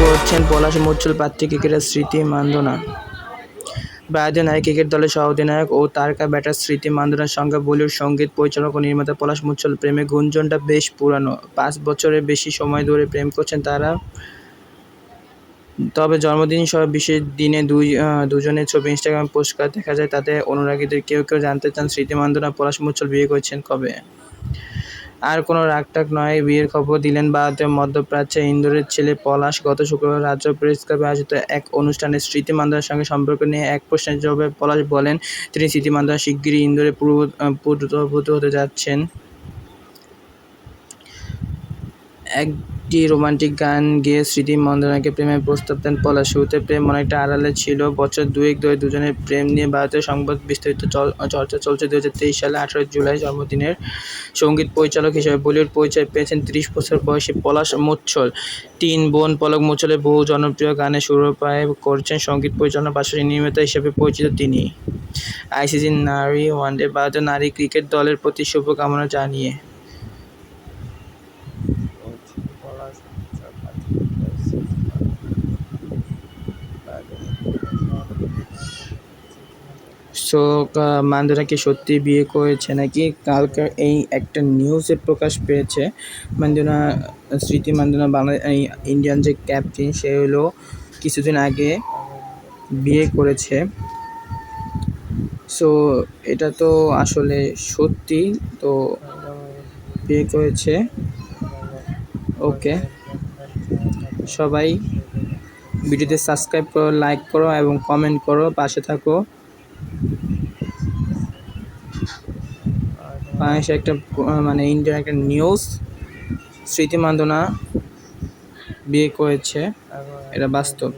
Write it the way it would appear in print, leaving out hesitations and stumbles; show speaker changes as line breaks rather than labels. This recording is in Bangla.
করছেন পলাশ মুচ্ছল প্রার্থী ক্রিকেটার স্মৃতি মান্ধানা। ভারতীয় নারী ক্রিকেট দলের সহ-অধিনায়ক ও তারকা ব্যাটার স্মৃতি মান্ধানার সঙ্গে বলিউড সঙ্গীত পরিচালক ও নির্মাতা পলাশ মুচ্ছল প্রেমের গুঞ্জনটা বেশ পুরানো। 5 বছরের বেশি সময় ধরে প্রেম করছেন তারা। তবে জন্মদিনসহ বিশেষ দিনে দুজনের ছবি ইনস্টাগ্রামে পোস্ট করা দেখা যায়। তাতে অনুরাগীদের কেউ কেউ জানতে চান স্মৃতি মান্ধানা পলাশ মুচ্ছল বিয়ে করেছেন কবে। আর কোনো রাগটাগ নয়, বিয়ের খবর দিলেন ভারতের মধ্যপ্রাচ্যের ইন্দোরের ছেলে পলাশ। গত শুক্রবার রাজ্য প্রেস ক্লাবে আয়োজিত এক অনুষ্ঠানে স্মৃতি মান্ধানার সঙ্গে সম্পর্ক নিয়ে এক প্রশ্নের জবাবে পলাশ বলেন, তিনি স্মৃতি মান্ধানা শিগগিরই ইন্দোরে পুত্রবধূ হতে যাচ্ছেন। একটি রোমান্টিক গান গেয়ে স্মৃতি মান্ধানাকে প্রেমের প্রস্তাব দেন পলাশ। শুরুতে প্রেম অনেকটা আড়ালে ছিল। বছর দুয়েক ধরে দুজনের প্রেম নিয়ে ভারতীয় সংবাদ বিস্তারিত চর্চা চলছে। 2023 সালে 18 জুলাই জন্মদিনের সঙ্গীত পরিচালক হিসেবে বলিউড পরিচয় পেয়েছেন 30 বছর বয়সী পলাশ মুচ্ছল। 3 বোন পলক মুচ্ছলের বহু জনপ্রিয় গানে সুরপায় করছেন। সঙ্গীত পরিচালনার পাশাপাশি নির্মাতা হিসেবে পরিচিত তিনি। আইসিসি নারী ওয়ানডে ভারতীয় নারী ক্রিকেট দলের প্রতি শুভকামনা জানিয়ে মান্ধানা কি সত্যি বিয়ে করেছে নাকি? কালকার এই একটা নিউজে প্রকাশ পেয়েছে স্মৃতি মান্ধানা ইন্ডিয়ান যে ক্যাপ্টেন সে হলো কিছুদিন আগে বিয়ে করেছে। সো এটা তো আসলে সত্যি, তো বিয়ে করেছে। ওকে, সবাই ভিডিওতে সাবস্ক্রাইব করো, লাইক করো এবং কমেন্ট করো, পাশে থাকো। বাংলাদেশে একটা ইন্ডিয়ান একটা নিউজ, স্মৃতি মান্ধানা বিয়ে করেছে, এটা বাস্তব।